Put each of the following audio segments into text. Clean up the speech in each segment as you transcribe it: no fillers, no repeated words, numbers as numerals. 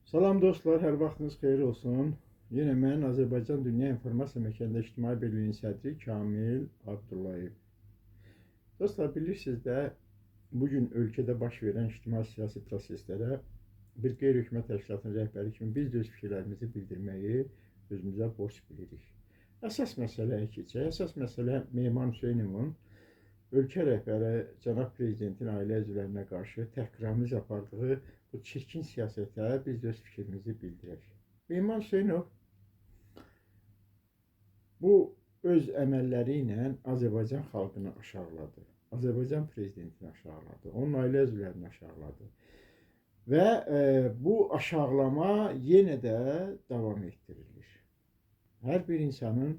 Salam dostlar, hər vaxtınız xeyir olsun. Yenə mən Azərbaycan Dünya İnformasiya Məkanında İctimai Birliyinin sədri Kamil Abdullayev. Dostlar, bilirsiniz də bugün ölkədə baş verən ictimai-siyasi proseslərə bir qeyri-hökumət təşkilatının rəhbəri kimi biz də öz fikirlərimizi bildirməyi özümüzə borc bilirik. Əsas məsələyə keçək. Əsas məsələ Mehman Hüseynovun ölkə rəhbəri cənab prezidentin ailə üzvlərinə qarşı təhqiramiz apardığı bu çirkin siyasətə biz öz fikrimizi bildirək. Mehman Hüseynov bu öz əməlləri ilə Azərbaycan xalqını aşağıladı. Azərbaycan prezidentini aşağıladı. Onun ailə üzvlərini aşağıladı. Və bu aşağılama yenə də davam etdirilir. Hər bir insanın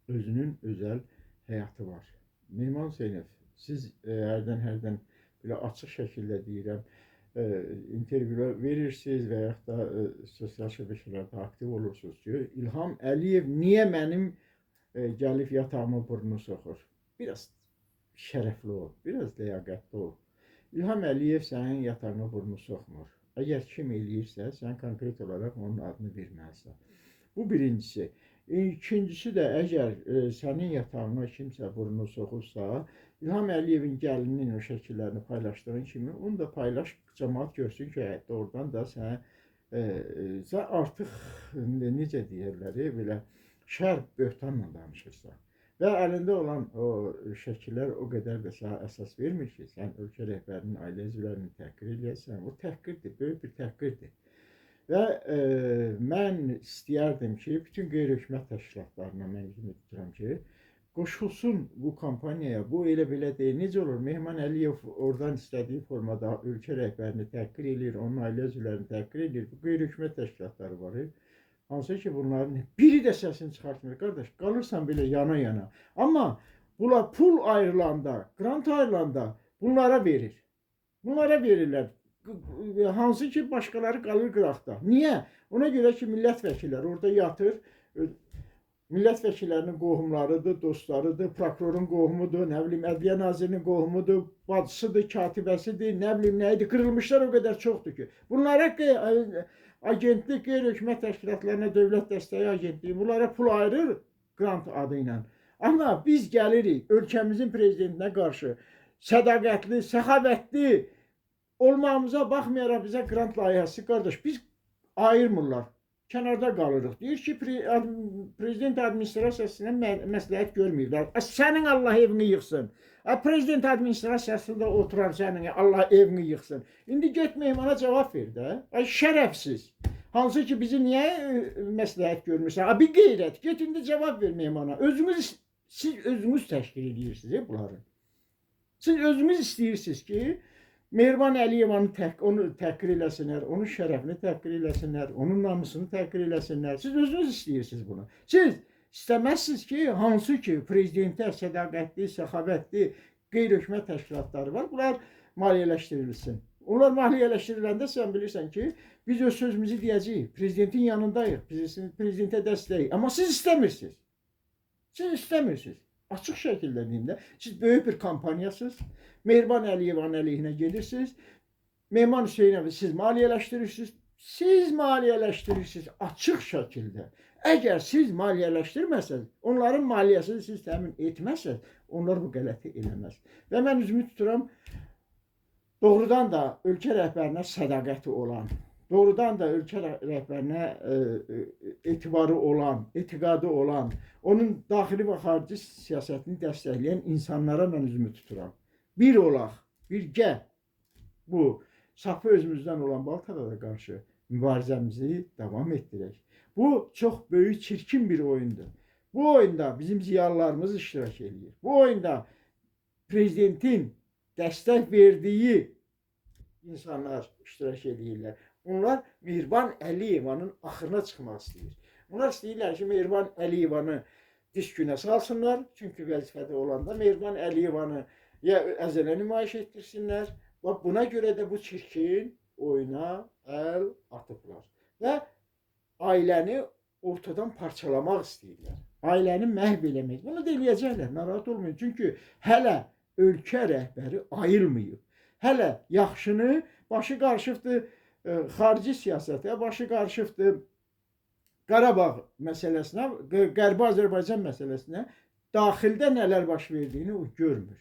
özünün özəl həyatı var. Mehman Hüseynov, siz hərdən belə açıq şəkildə deyirəm, intervyular verirsiniz və yaxud da sosial şəbəkələrdə aktiv olursunuz ki, İlham Əliyev niyə mənim gəlib yatağıma burnunu soxur? Biraz şərəfli ol, biraz ləyaqətli ol. İlham Əliyev sənin yatağına burnunu soxmur. Əgər kim eləyirsə, sən konkret olaraq onun adını verməlisən. Bu birincisi. İkincisi də əgər sənin yatağına kimsə burnunu soxursa, İlham Əliyevin gəlinin o şəkillərini paylaşdığın kimi onu da paylaş, cəmaət görsün ki, oradan da sən artıq necə deyirlər, belə şər böhtanla danışırsan. Və əlində olan o şəkillər o qədər də sənə əsas vermir ki, sən ölkə rəhbərinin ailə üzvlərini təhqir eləyəsən. O təhqirdir, böyük bir təhqirdir. Və mən istəyərdim ki, bütün qeyri-hökumət təşkilatlarına mən ümidliyəm ki, qoşulsun bu kampaniyaya. Bu elə belə deyil. Necə olur? Mehman Əliyev oradan istədiyi formada ölkə rəhbərini təhqir edir, onun ailə üzvlərini təhqir edir. Bu qeyri-hökumət təşkilatları var. Hansı ki, bunların biri də səsini çıxartmır. Qardaş, qalırsan belə yana-yana. Amma bunlar pul ayrılanda, grant ayrılanda bunlara verir. Bunlara verirlər. Hansı ki, başqaları qalır qıraqda. Niyə? Ona görə ki, millət vəkilləri orada yatır. Millət vəkillərinin qohumlarıdır, dostlarıdır, prokurorun qohumudur, nə bilim, Ədliyyə Nazirinin qohumudur, bacısıdır, katibəsidir, nə bilim, nəyidir. Qırılmışlar o qədər çoxdur ki. Bunlara agentlik, qeyri-hökumət təşkilatlarına dövlət dəstəyi agentliyi bunlara pul ayırır grant adı ilə. Amma biz gəlirik ölkəmizin prezidentinə qarşı sədaqətli, səxavətli olmağımıza baxmayaraq bizə grant layihəsi, qardaş, biz ayırmırlar. Kənarda qalırıq. Deyir ki, prezident administrasiyasından məsləhət görməyiblər. Sənin Allah evini yıxsın. Prezident administrasiyasında oturan sənin Allah evini yıxsın. İndi get Mehmana cavab ver də. Ay şərəfsiz. Hansı ki, bizi niyə məsləhət görmürsən? Bir qeyrət. Get indi cavab ver Mehmana. Siz özünüz təşkil edirsiniz bunları. Siz özünüz istəyirsiniz ki, Mehman Əliyevanı onu təhqir eləsinlər, onun şərəfini təhqir eləsinlər, onun namusunu təhqir eləsinlər. Siz özünüz istəyirsiniz bunu. Siz istəməzsiniz ki, hansı ki, prezidentə sədaqətli, səxavətli qeyri-hökumət təşkilatları var, bunlar maliyyələşdirilsin. Onlar maliyyələşdiriləndə sən bilirsən ki, biz öz sözümüzü deyəcəyik, prezidentin yanındayıq, prezidentə dəstəyik. Amma siz istəmirsiniz. Siz istəmirsiniz. Açıq şəkildə deyim də, siz böyük bir kampaniyasınız, Mehman Əliyevanın əleyhinə gedirsiniz, Mehman Hüseynovu siz maliyyələşdirirsiniz, açıq şəkildə. Əgər siz maliyyələşdirməsəniz, onların maliyyəsini siz təmin etməsəniz, onlar bu qələti eləməz. Və mən üzümü tuturam, doğrudan da ölkə rəhbərinə sədaqəti olan, doğrudan da ölkə rəhbərinə etibarı olan, etiqadı olan, onun daxili və xarici siyasətini dəstəkləyən insanlara mən üzümü tuturam. Bir olaq, birgə bu sapı özümüzdən olan Baltarlara qarşı mübarizəmizi davam etdirək. Bu çox böyük, çirkin bir oyundur. Bu oyunda bizim ziyalılarımız iştirak edir. Bu oyunda prezidentin dəstək verdiyi insanlar iştirak edirlər. Onlar Mehman Əliyevanın axırına çıxmaq istəyir. Onlar istəyirlər ki, Mehman Əliyevanı diş günə salsınlar. Çünki vəzifədə olanda Mehman Əliyevanı ya əzələ nümayiş etdirsinlər. Və buna görə də bu çirkin oyuna əl atıblar. Və ailəni ortadan parçalamaq istəyirlər. Ailəni məhv eləmək. Bunu da eləyəcəklər, narahat olmayın. Çünki hələ ölkə rəhbəri ayılmayıb. Hələ yaxşını başı qarşıqdır. xarici siyasətə başı qarışıqdır. Qarabağ məsələsinə, Qərbi Azərbaycan məsələsinə daxildə nələr baş verdiyini o görmür.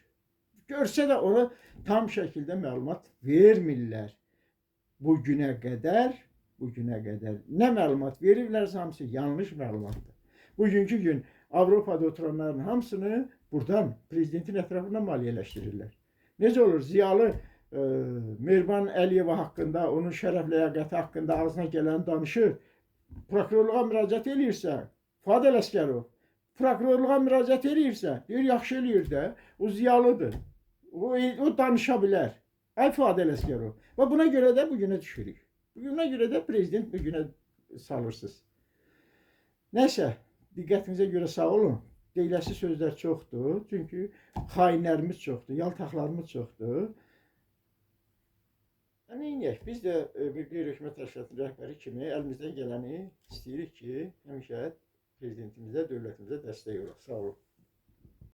Görsə də ona tam şəkildə məlumat vermirlər. Bu günə qədər nə məlumat veriblərsə hamısı yanlış məlumatdır. Bugünkü gün Avropada oturanların hamısını buradan prezidentin ətrafından maliyyələşdirirlər. Necə olur? Ziyalı Mehriban Əliyeva haqqında, onun şərəf ləyaqəti haqqında ağzına gələni danışır. Prokurorluğa müraciət eləyirsə, Fuad Ələsgərov prokurorluğa müraciət eləyirsə, deyir yaxşı eləyir də, o ziyalıdır. O danışa bilər. Ay Fuad Ələsgərov. Və buna görə də bugünə düşürük. Bugünə görə də prezident bugünə salırsınız. Nəysə, diqqətinizə görə sağ olun. Deyiləsi sözlər çoxdur. Çünki xainlərimiz çoxdur, yaltaqlarımız çoxdur. Neyək? Biz də bir qeyri-hökumət təşkilatının rəhbəri kimi əlimizdən gələni istəyirik ki, həmişə prezidentimizə, dövlətimizə dəstək olaq. Sağ olun.